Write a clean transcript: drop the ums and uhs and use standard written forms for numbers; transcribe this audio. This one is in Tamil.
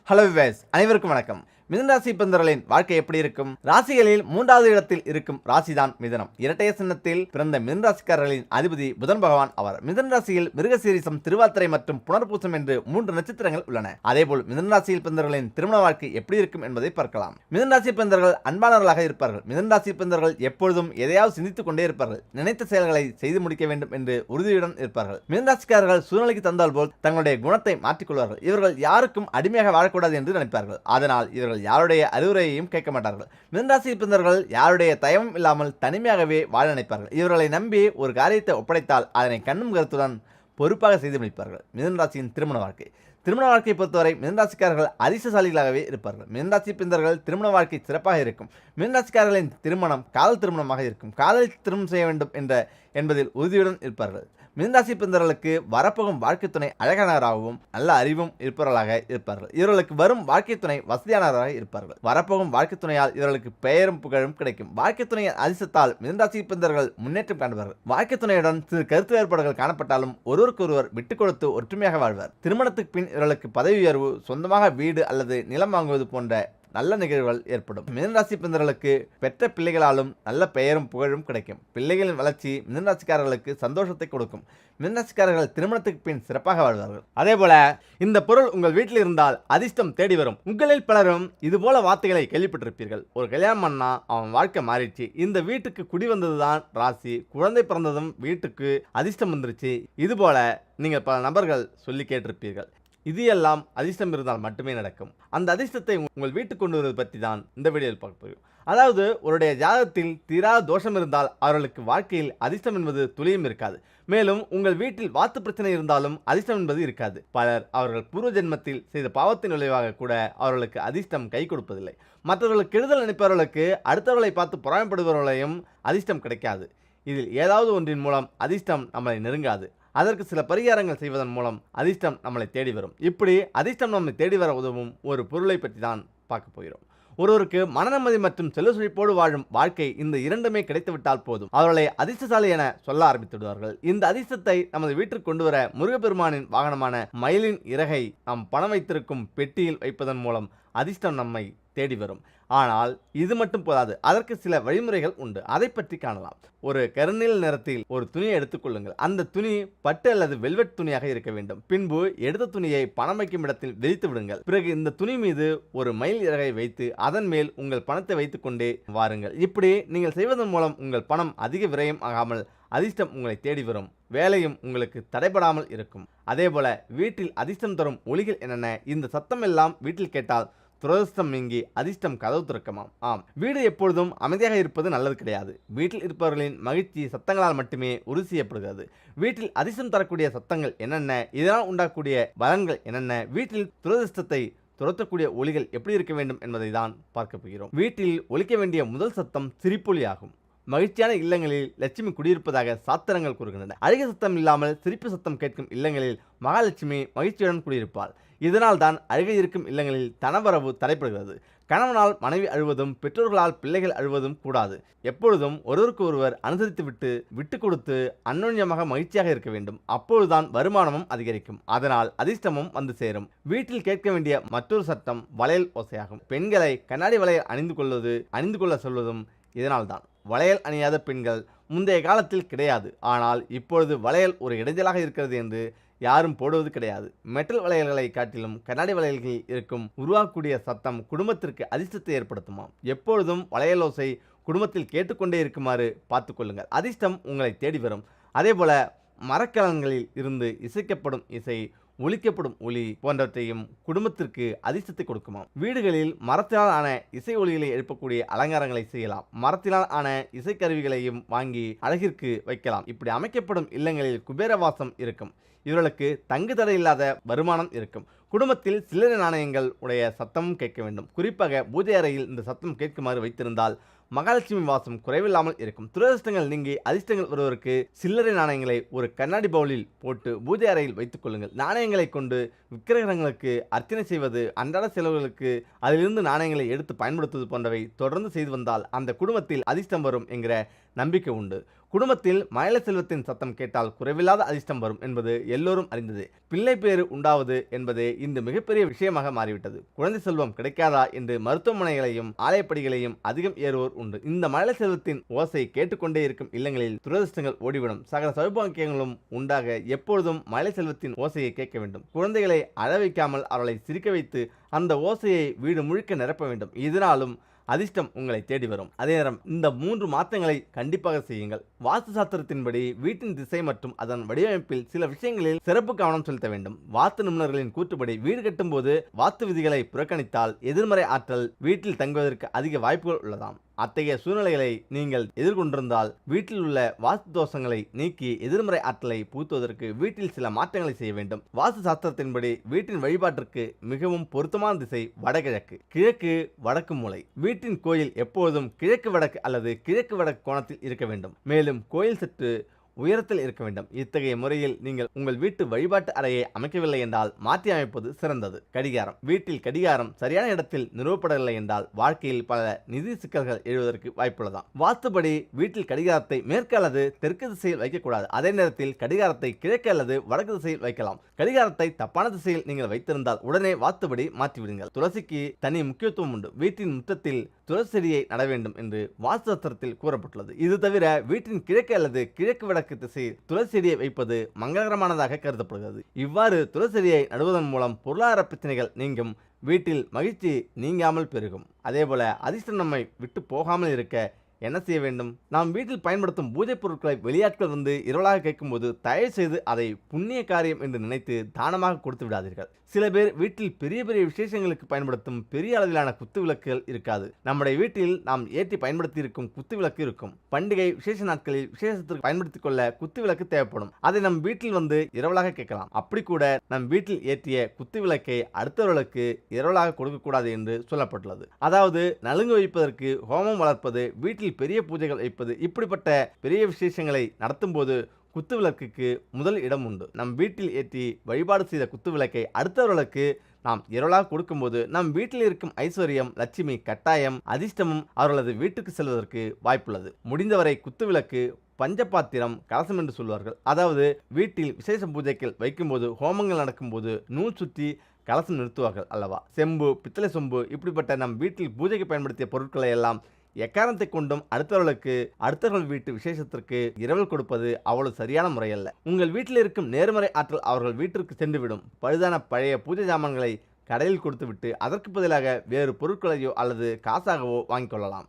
ஹலோ விவேஸ், அனைவருக்கும் வணக்கம். மிதுன ராசி பிறந்தவர்களின் வாழ்க்கை எப்படி இருக்கும்? ராசிகளில் 3வது இடத்தில் இருக்கும் ராசிதான் மிதுனம். இரட்டைய சின்னத்தில் பிறந்த மிதுன ராசிக்காரர்களின் அதிபதி புதன் பகவான் அவர். மிதுன ராசியில் மிருகசீரிசம், திருவாதிரை மற்றும் புனர்பூசம் என்று 3 நட்சத்திரங்கள் உள்ளன. அதேபோல் மிதுன ராசியில் பிறந்தவர்களின் திருமண வாழ்க்கை எப்படி இருக்கும் என்பதை பார்க்கலாம். மிதுன ராசி பிறந்தவர்கள் அன்பானவர்களாக இருப்பார்கள். மிதுன ராசி பிறந்தவர்கள் எப்பொழுதும் எதையாவது சிந்தித்துக் கொண்டே இருப்பார்கள். நினைத்த செயல்களை செய்து முடிக்க வேண்டும் என்று உறுதியுடன் இருப்பார்கள். மிதுன ராசிக்காரர்கள் சூழ்நிலைக்கு தந்தால் போல் தங்களுடைய குணத்தை மாற்றிக்கொள்வார்கள். இவர்கள் யாருக்கும் அடிமையாக வாழக்கூடாது என்று நினைப்பார்கள். அதனால் இவர்கள் யாருடைய அறிவுரையையும் கேட்க மாட்டார்கள். மிதுன ராசியில் பிறந்தவர்கள் யாருடைய தயவும் இல்லாமல் தனிமையாகவே வாழ நினைப்பார்கள். இவர்களை நம்பி ஒரு காரியத்தை ஒப்படைத்தால் அதனை கண்ணும் கருத்துடன் பொறுப்பாக செய்து முடிப்பார்கள். மிதுன ராசியின் திருமண வாழ்க்கை பொறுத்தவரை மிதுன ராசிக்காரர்கள் அதிர்ஷ்டசாலிகளாகவே இருப்பார்கள். மிதுன ராசி பிறந்தவர்கள் திருமண வாழ்க்கை சிறப்பாக இருக்கும். மிதுன ராசிக்காரர்களின் திருமணம் காதல் திருமணமாக இருக்கும். காதலில் திருமணம் செய்ய வேண்டும் என்பதில் உறுதியுடன் இருப்பார்கள். மிதுன ராசி பிறந்தவர்களுக்கு வரப்போகும் வாழ்க்கை துணை அழகானவராகவும் நல்ல அறிவும் இருப்பவர்களாக இருப்பார்கள். இவர்களுக்கு வரும் வாழ்க்கை துணை வசதியானவராக இருப்பார்கள். வரப்போகும் வாழ்க்கை துணையால் இவர்களுக்கு பெயரும் புகழும் கிடைக்கும். வாழ்க்கை துணையின் அதிர்ஷ்டத்தால் மிதுன ராசி பிறந்தவர்கள் முன்னேற்றம் காண்பார்கள். வாழ்க்கை துணையுடன் சிறு கருத்து வேறுபாடுகள் காணப்பட்டாலும் ஒருவருக்கொருவர் விட்டுக் கொடுத்து ஒற்றுமையாக வாழ்வர். திருமணத்துக்கு பின் இவர்களுக்கு பதவி உயர்வு, சொந்தமாக வீடு அல்லது நிலம் வாங்குவது போன்ற நல்ல நிகழ்வுகள் ஏற்படும். மிதுன ராசி பிறந்தவர்களுக்கு பெற்ற பிள்ளைகளாலும் நல்ல பெயரும் புகழும் கிடைக்கும். பிள்ளைகளின் வளர்ச்சி மிதுன ராசிக்காரர்களுக்கு சந்தோஷத்தை கொடுக்கும். மிதுன ராசிக்காரர்கள் திருமணத்துக்கு பின் சிறப்பாக வாழ்வார்கள். அதேபோல இந்த பொருள் உங்கள் வீட்டில் இருந்தால் அதிர்ஷ்டம் தேடி வரும். உங்களில் பலரும் இதுபோல வார்த்தைகளை கேள்விப்பட்டிருப்பீர்கள். ஒரு கல்யாணம் பண்ணா அவன் வாழ்க்கை மாறிடுச்சு, இந்த வீட்டுக்கு குடி வந்ததுதான் ராசி, குழந்தை பிறந்ததும் வீட்டுக்கு அதிர்ஷ்டம் வந்துருச்சு, இதுபோல நீங்கள் பல நபர்கள் சொல்லி கேட்டிருப்பீர்கள். இது எல்லாம் அதிர்ஷ்டம் இருந்தால் மட்டுமே நடக்கும். அந்த அதிர்ஷ்டத்தை உங்கள் வீட்டுக்கு கொண்டு வருவது பற்றி தான் இந்த வீடியோவில் பார்க்க போகிறோம். அதாவது ஒருடைய ஜாதகத்தில் தீராத தோஷம் இருந்தால் அவர்களுக்கு வாழ்க்கையில் அதிர்ஷ்டம் என்பது துளியும் இருக்காது. மேலும் உங்கள் வீட்டில் வாத்து பிரச்சனை இருந்தாலும் அதிர்ஷ்டம் என்பது இருக்காது. பலர் அவர்கள் பூர்வ ஜென்மத்தில் செய்த பாவத்தின் விளைவாக கூட அவர்களுக்கு அதிர்ஷ்டம் கை கொடுப்பதில்லை. மற்றவர்களுக்கு கெடுதல் நினைப்பவர்களுக்கு அடுத்தவர்களை பார்த்து பொறாமைப்படுபவர்களையும் அதிர்ஷ்டம் கிடைக்காது. இதில் ஏதாவது ஒன்றின் மூலம் அதிர்ஷ்டம் நம்மளை நெருங்காது. அதற்கு சில பரிகாரங்கள் செய்வதன் மூலம் அதிர்ஷ்டம் நம்மளை தேடி வரும். இப்படி அதிர்ஷ்டம் நம்மை தேடி வர உதவும் ஒரு பொருளை பற்றி தான் பார்க்க போகிறோம். ஒருவருக்கு மனநிம்மதி மற்றும் செல்வ செழிப்போடு வாழும் வாழ்க்கை இந்த இரண்டுமே கிடைத்துவிட்டால் போதும், அவர்களை அதிர்ஷ்டசாலி என சொல்ல ஆரம்பித்து விடுவார்கள். இந்த அதிர்ஷ்டத்தை நமது வீட்டிற்கு கொண்டு வர முருகப்பெருமானின் வாகனமான மயிலின் இறகை நாம் பணம் வைத்திருக்கும் பெட்டியில் வைப்பதன் மூலம் அதிர்ஷ்டம் நம்மை தேடி வரும். ஆனால் இது மட்டும் போதாது, அதற்கு சில வழிமுறைகள் உண்டு. அதை பற்றி காணலாம். ஒரு கருநீல நிறத்தில் ஒரு துணியை எடுத்துக்கொள்ளுங்கள். அந்த துணி பட்டு அல்லது வெல்வெட் துணியாக இருக்க வேண்டும். பின்பு எடுத்த துணியை பணம் வைக்கும் இடத்தில் விரித்து விடுங்கள். பிறகு இந்த துணி மீது ஒரு மயில் இறகை வைத்து அதன் மேல் உங்கள் பணத்தை வைத்துக் கொண்டே வாருங்கள். இப்படி நீங்கள் செய்வதன் மூலம் உங்கள் பணம் அதிக விரயம் ஆகாமல் அதிர்ஷ்டம் உங்களை தேடி வரும். வேலையும் உங்களுக்கு தடைபடாமல் இருக்கும். அதேபோல வீட்டில் அதிர்ஷ்டம் தரும் ஒலிகள் என்னென்ன? இந்த சத்தம் எல்லாம் வீட்டில் கேட்டால் துரதிர்ஷ்டம் நீங்கி அதிர்ஷ்டம் கதவு திறக்குமாம். ஆம், வீடு எப்பொழுதும் அமைதியாக இருப்பது நல்லது கிடையாது. வீட்டில் இருப்பவர்களின் மகிழ்ச்சி சத்தங்களால் மட்டுமே உறுதி செய்யப்படுகிறது. வீட்டில் அதிர்ஷ்டம் தரக்கூடிய சத்தங்கள் என்னென்ன? இதனால் உண்டாகக்கூடிய பலன்கள் என்னென்ன? வீட்டில் துரதிர்ஷ்டத்தை துரத்தக்கூடிய ஒலிகள் எப்படி இருக்க வேண்டும் என்பதை தான் பார்க்க போகிறோம். வீட்டில் ஒலிக்க வேண்டிய முதல் சத்தம் சிரிப்பொலி ஆகும். மகிழ்ச்சியான இல்லங்களில் லட்சுமி குடியிருப்பதாக சாத்திரங்கள் கூறுகின்றன. அழுகை சத்தம் இல்லாமல் சிரிப்பு சத்தம் கேட்கும் இல்லங்களில் மகாலட்சுமி மகிழ்ச்சியுடன் குடியிருப்பாள். இதனால் தான் அழுகை இருக்கும் இல்லங்களில் தனவரவு தடைபடுகிறது. கணவனால் மனைவி அழுவதும் பெற்றோர்களால் பிள்ளைகள் அழுவதும் கூடாது. எப்பொழுதும் ஒருவருக்கு ஒருவர் அனுசரித்து விட்டு கொடுத்து அந்யோன்யமாக மகிழ்ச்சியாக இருக்க வேண்டும். அப்பொழுதுதான் வருமானமும் அதிகரிக்கும். அதனால் அதிர்ஷ்டமும் வந்து சேரும். வீட்டில் கேட்க வேண்டிய மற்றொரு சட்டம் வளையல் ஓசையாகும். பெண்களை கண்ணாடி வளையல் அணிந்து கொள்ள சொல்வதும் இதனால்தான். வளையல் அணியாத பெண்கள் முந்தைய காலத்தில் கிடையாது. ஆனால் இப்பொழுது வளையல் ஒரு இடைஞ்சலாக இருக்கிறது என்று யாரும் போடுவது கிடையாது. மெட்டல் வளையல்களை காட்டிலும் கண்ணாடி வளையல்களில் இருக்கும் உருவாக்கக்கூடிய சத்தம் குடும்பத்திற்கு அதிர்ஷ்டத்தை ஏற்படுத்துமாம். எப்பொழுதும் வளையலோசை குடும்பத்தில் கேட்டுக்கொண்டே இருக்குமாறு பார்த்துக்கொள்ளுங்கள். அதிர்ஷ்டம் உங்களை தேடி வரும். அதேபோல மரக்கலங்களில் இருந்து இசைக்கப்படும் இசை, ஒலிக்கப்படும் ஒலி போன்றவற்றையும் குடும்பத்திற்கு அதிர்ஷ்டத்தை கொடுக்குமாம். வீடுகளில் மரத்தினால் ஆன இசை ஒலிகளை எழுப்பக்கூடிய அலங்காரங்களை செய்யலாம். மரத்தினால் ஆன இசைக்கருவிகளையும் வாங்கி அழகிற்கு வைக்கலாம். இப்படி அமைக்கப்படும் இல்லங்களில் குபேரவாசம் இருக்கும். இவர்களுக்கு தங்கு தடை இல்லாத வருமானம் இருக்கும். குடும்பத்தில் சில்லறை நாணயங்கள் உடைய சத்தமும் கேட்க வேண்டும். குறிப்பாக பூஜை அறையில் இந்த சத்தம் கேட்குமாறு வைத்திருந்தால் மகாலட்சுமி வாசம் குறைவில்லாமல் இருக்கும். துரதிர்ஷ்டங்கள் நீங்கி அதிர்ஷ்டங்கள் வருவதற்கு சில்லறை நாணயங்களை ஒரு கண்ணாடி பவுலில் போட்டு பூஜை அறையில் வைத்துக் கொள்ளுங்கள். நாணயங்களை கொண்டு விக்கிரகங்களுக்கு அர்ச்சனை செய்வது, அன்றாட செலவுகளுக்கு அதிலிருந்து நாணயங்களை எடுத்து பயன்படுத்துவது போன்றவை தொடர்ந்து செய்து வந்தால் அந்த குடும்பத்தில் அதிர்ஷ்டம் வரும் என்கிற நம்பிக்கை உண்டு. குடும்பத்தில் மழலை செல்வத்தின் சத்தம் கேட்டால் குறைவில்லாத அதிர்ஷ்டம் வரும் என்பது எல்லோரும் அறிந்தது. பிள்ளை பேறு உண்டாவது என்பதே இந்த மிகப்பெரிய விஷயமாக மாறிவிட்டது. குழந்தை செல்வம் கிடைக்காதா என்று மருத்துவமனைகளையும் ஆலயப்படிகளையும் அதிகம் ஏறுவோர் உண்டு. இந்த மழலை செல்வத்தின் ஓசை கேட்டுக்கொண்டே இருக்கும் இல்லங்களில் துரதிர்ஷ்டங்கள் ஓடிவிடும். சகல சௌபாக்கியங்களும் உண்டாக எப்பொழுதும் மழலை செல்வத்தின் ஓசையை கேட்க வேண்டும். குழந்தைகளை அழ வைக்காமல் அவர்களை சிரிக்க வைத்து அந்த ஓசையை வீடு முழுக்க நிரப்ப வேண்டும். இதனாலும் அதிர்ஷ்டம் உங்களை தேடி வரும். அதே நேரம் இந்த 3 மாற்றங்களை கண்டிப்பாக செய்யுங்கள். வாஸ்து சாஸ்திரத்தின்படி வீட்டின் திசை மற்றும் அதன் வடிவமைப்பில் சில விஷயங்களில் சிறப்பு கவனம் செலுத்த வேண்டும். வாஸ்து நிபுணர்களின் கூற்றுப்படி வீடு கட்டும் போது வாஸ்து விதிகளை புறக்கணித்தால் எதிர்மறை ஆற்றல் வீட்டில் தங்குவதற்கு அதிக வாய்ப்புகள் உள்ளதாம். அத்தகைய சூழ்நிலைகளை நீங்கள் எதிர்கொண்டிருந்தால் வீட்டில் உள்ள வாஸ்து தோஷங்களை நீக்கி எதிர்மறை ஆற்றலை புகுத்துவதற்கு வீட்டில் சில மாற்றங்களை செய்ய வேண்டும். வாஸ்து சாஸ்திரத்தின்படி வீட்டின் வழிபாட்டிற்கு மிகவும் பொருத்தமான திசை வடகிழக்கு, கிழக்கு, வடக்கு மூலை. வீட்டின் கோயில் எப்போதும் கிழக்கு வடக்கு அல்லது கிழக்கு வடக்கு கோணத்தில் இருக்க வேண்டும். மேலும் கோயில் சற்று உயரத்தில் இருக்க வேண்டும். இத்தகைய முறையில் நீங்கள் உங்கள் வீட்டு வழிபாட்டு அறையை அமைக்கவில்லை என்றால் மாற்றி அமைப்பது சிறந்தது. கடிகாரம். வீட்டில் கடிகாரம் சரியான இடத்தில் நிறுவப்படவில்லை என்றால் வாழ்க்கையில் பல நிதி சிக்கல்கள் எழுவதற்கு வாய்ப்புள்ளதாம். வாஸ்துபடி வீட்டில் கடிகாரத்தை மேற்கு அல்லது தெற்கு திசையில் வைக்கக்கூடாது. அதே நேரத்தில் கடிகாரத்தை கிழக்கு அல்லது வடக்கு திசையில் வைக்கலாம். கடிகாரத்தை தப்பான திசையில் நீங்கள் வைத்திருந்தால் உடனே வாஸ்துபடி மாற்றிவிடுங்கள். துளசிக்கு தனி முக்கியத்துவம் உண்டு. வீட்டின் முற்றத்தில் துளசி செடியை நட வேண்டும் என்று வாஸ்து சாஸ்திரத்தில் கூறப்பட்டுள்ளது. இது தவிர வீட்டின் கிழக்கு அல்லது கிழக்கு வடக்கு திசையில் துளசி செடியை வைப்பது மங்களகரமானதாக கருதப்படுகிறது. இவ்வாறு துளசி செடியை நடுவதன் மூலம் பொருளாதார பிரச்சனைகள் நீங்கும், வீட்டில் மகிழ்ச்சி நீங்காமல் பெருகும். அதேபோல அதிர்ஷ்டம் நம்மை விட்டு போகாமல் இருக்க என்ன செய்ய வேண்டும்? நாம் வீட்டில் பயன்படுத்தும் பூஜை பொருட்களை வெளியாட்கள் வந்து இரவலாக கேட்கும்போது தயவு செய்து அதை புண்ணிய காரியம் என்று நினைத்து தானமாக கொடுத்து விடாதீர்கள். சில பேர் வீட்டில் பெரிய பெரிய விசேஷங்களுக்கு பயன்படுத்தும் பெரிய அளவிலான குத்து விளக்குகள் இருக்காது. நம்முடைய வீட்டில் நாம் ஏற்றி பயன்படுத்தி இருக்கும் குத்து விளக்கு இருக்கும். பண்டிகை விசேஷ நாட்களில் விசேஷத்திற்கு பயன்படுத்திக் கொள்ள குத்து விளக்கு தேவைப்படும். அதை நம் வீட்டில் வந்து இரவலாக கேட்கலாம். அப்படி கூட நம் வீட்டில் ஏற்றிய குத்து விளக்கை அடுத்தவர்களுக்கு இரவலாக கொடுக்கக்கூடாது என்று சொல்லப்பட்டுள்ளது. அதாவது நலுங்கு வைப்பதற்கு, ஹோமம் வளர்ப்பது, வீட்டில் பெரிய பூஜைகள் வைப்பது, இப்படிப்பட்ட பெரிய விசேஷங்களை நடத்தும் போது குத்து விளக்குக்கு முதல் இடம் உண்டு. நம் வீட்டில் ஏற்றி வழிபாடு செய்த குத்து விளக்கை அடுத்தவர்களுக்கு நாம் இரவலாக கொடுக்கும்போது நம் வீட்டில் இருக்கும் ஐஸ்வர்யம், லட்சுமி, கட்டாயம், அதிர்ஷ்டமும் அவர்களது வீட்டுக்கு செல்வதற்கு வாய்ப்புள்ளது. முடிந்தவரை குத்து விளக்கு, பஞ்சபாத்திரம், கலசம் என்று சொல்வார்கள். அதாவது வீட்டில் விசேஷ பூஜைகள் வைக்கும்போது, ஹோமங்கள் நடக்கும்போது நூல் சுற்றி கலசம் நிறுத்துவார்கள் அல்லவா? செம்பு, பித்தளை சொம்பு, இப்படிப்பட்ட நம் வீட்டில் பூஜைக்கு பயன்படுத்திய பொருட்களை எல்லாம் எக்காரணத்தை கொண்டும் அடுத்தவர்கள் வீட்டு விசேஷத்திற்கு இரவல் கொடுப்பது அவ்வளவு சரியான முறையல்ல. உங்கள் வீட்டில் இருக்கும் நேர்மறை ஆற்றல் அவர்கள் வீட்டிற்கு சென்றுவிடும். பழுதான பழைய பூஜை சாமான்களை கடையில் கொடுத்துவிட்டு அதற்கு பதிலாக வேறு பொருட்களையோ அல்லது காசாகவோ வாங்கிக் கொள்ளலாம்.